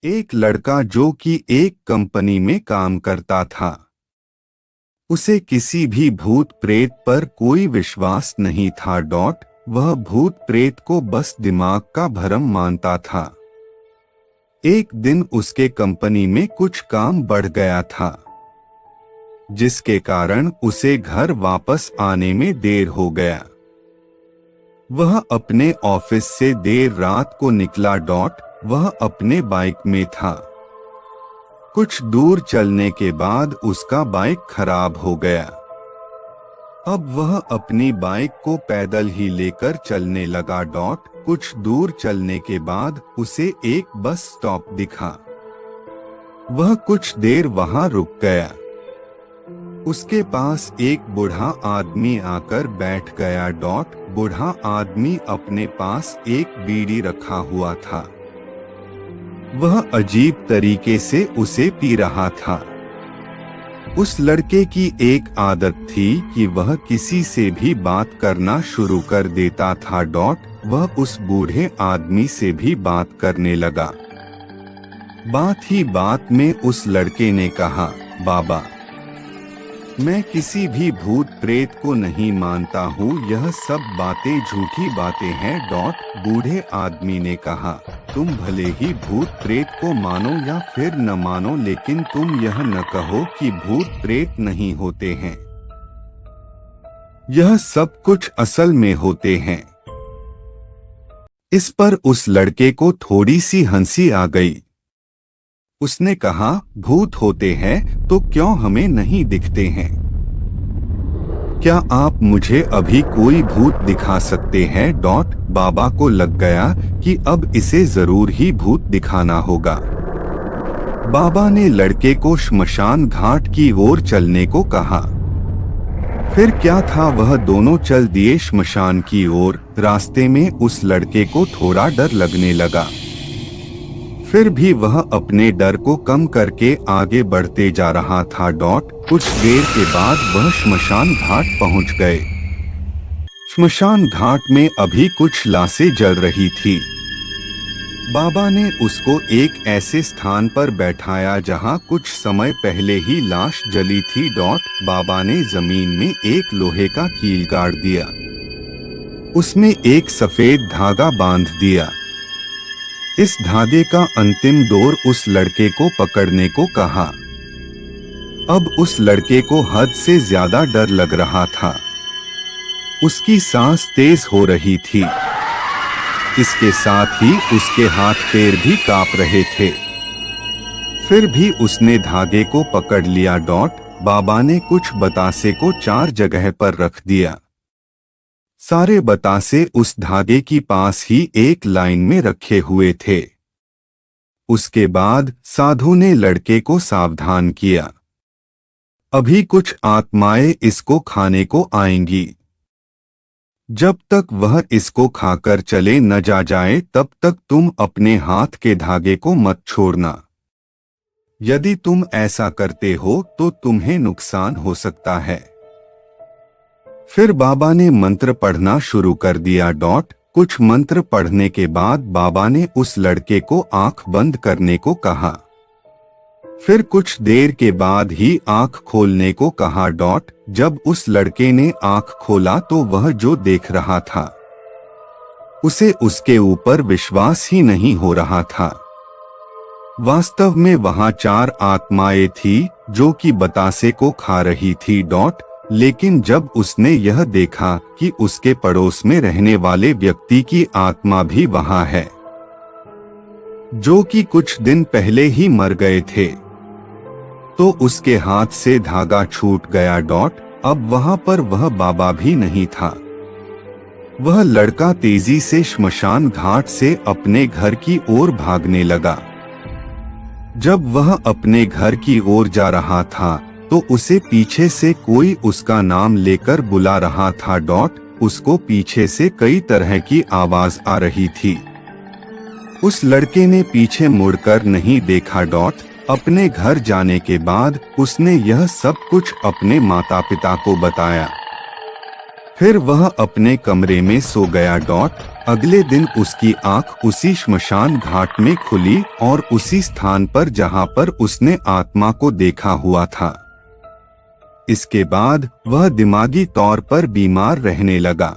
एक लड़का जो कि एक कंपनी में काम करता था। उसे किसी भी भूत प्रेत पर कोई विश्वास नहीं था। वह भूत प्रेत को बस दिमाग का भ्रम मानता था। एक दिन उसके कंपनी में कुछ काम बढ़ गया था, जिसके कारण उसे घर वापस आने में देर हो गया। वह अपने ऑफिस से देर रात को निकला। वह अपने बाइक में था। कुछ दूर चलने के बाद उसका बाइक खराब हो गया। अब वह अपनी बाइक को पैदल ही लेकर चलने लगा। कुछ दूर चलने के बाद उसे एक बस स्टॉप दिखा। वह कुछ देर वहां रुक गया। उसके पास एक बूढ़ा आदमी आकर बैठ गया। बूढ़ा आदमी अपने पास एक बीड़ी रखा हुआ था। वह अजीब तरीके से उसे पी रहा था। उस लड़के की एक आदत थी कि वह किसी से भी बात करना शुरू कर देता था। वह उस बूढ़े आदमी से भी बात करने लगा। बात ही बात में उस लड़के ने कहा, बाबा, मैं किसी भी भूत प्रेत को नहीं मानता हूँ, यह सब बातें झूठी बातें हैं। बूढ़े आदमी ने कहा, तुम भले ही भूत प्रेत को मानो या फिर न मानो, लेकिन तुम यह न कहो कि भूत प्रेत नहीं होते हैं। यह सब कुछ असल में होते हैं। इस पर उस लड़के को थोड़ी सी हंसी आ गई। उसने कहा, भूत होते हैं तो क्यों हमें नहीं दिखते हैं? क्या आप मुझे अभी कोई भूत दिखा सकते हैं? बाबा को लग गया कि अब इसे जरूर ही भूत दिखाना होगा। बाबा ने लड़के को श्मशान घाट की ओर चलने को कहा। फिर क्या था, वह दोनों चल दिए श्मशान की ओर। रास्ते में उस लड़के को थोड़ा डर लगने लगा। फिर भी वह अपने डर को कम करके आगे बढ़ते जा रहा था। कुछ देर के बाद वह श्मशान घाट पहुंच गए। श्मशान घाट में अभी कुछ लाशें जल रही थी। बाबा ने उसको एक ऐसे स्थान पर बैठाया जहां कुछ समय पहले ही लाश जली थी। बाबा ने जमीन में एक लोहे का कील गाड़ दिया। उसमें एक सफेद धागा बांध दिया। इस धागे का अंतिम डोर उस लड़के को पकड़ने को कहा। अब उस लड़के को हद से ज्यादा डर लग रहा था। उसकी सांस तेज हो रही थी। इसके साथ ही उसके हाथ पैर भी कांप रहे थे। फिर भी उसने धागे को पकड़ लिया। बाबा ने कुछ बतासे को 4 जगह पर रख दिया। सारे बतासे उस धागे की पास ही एक लाइन में रखे हुए थे। उसके बाद साधु ने लड़के को सावधान किया, अभी कुछ आत्माएं इसको खाने को आएंगी। जब तक वह इसको खाकर चले न जाए तब तक तुम अपने हाथ के धागे को मत छोड़ना। यदि तुम ऐसा करते हो तो तुम्हें नुकसान हो सकता है। फिर बाबा ने मंत्र पढ़ना शुरू कर दिया। कुछ मंत्र पढ़ने के बाद बाबा ने उस लड़के को आंख बंद करने को कहा। फिर कुछ देर के बाद ही आंख खोलने को कहा। जब उस लड़के ने आंख खोला तो वह जो देख रहा था उसे उसके ऊपर विश्वास ही नहीं हो रहा था। वास्तव में वहां 4 आत्माएं थी जो कि बतासे को खा रही थी। लेकिन जब उसने यह देखा कि उसके पड़ोस में रहने वाले व्यक्ति की आत्मा भी वहां है, जो कि कुछ दिन पहले ही मर गए थे, तो उसके हाथ से धागा छूट गया। अब वहां पर वह बाबा भी नहीं था। वह लड़का तेजी से श्मशान घाट से अपने घर की ओर भागने लगा। जब वह अपने घर की ओर जा रहा था तो उसे पीछे से कोई उसका नाम लेकर बुला रहा था। उसको पीछे से कई तरह की आवाज आ रही थी। उस लड़के ने पीछे मुड़कर नहीं देखा। अपने घर जाने के बाद उसने यह सब कुछ अपने माता पिता को बताया। फिर वह अपने कमरे में सो गया। अगले दिन उसकी आंख उसी श्मशान घाट में खुली और उसी स्थान पर जहां पर उसने आत्मा को देखा हुआ था। इसके बाद वह दिमागी तौर पर बीमार रहने लगा।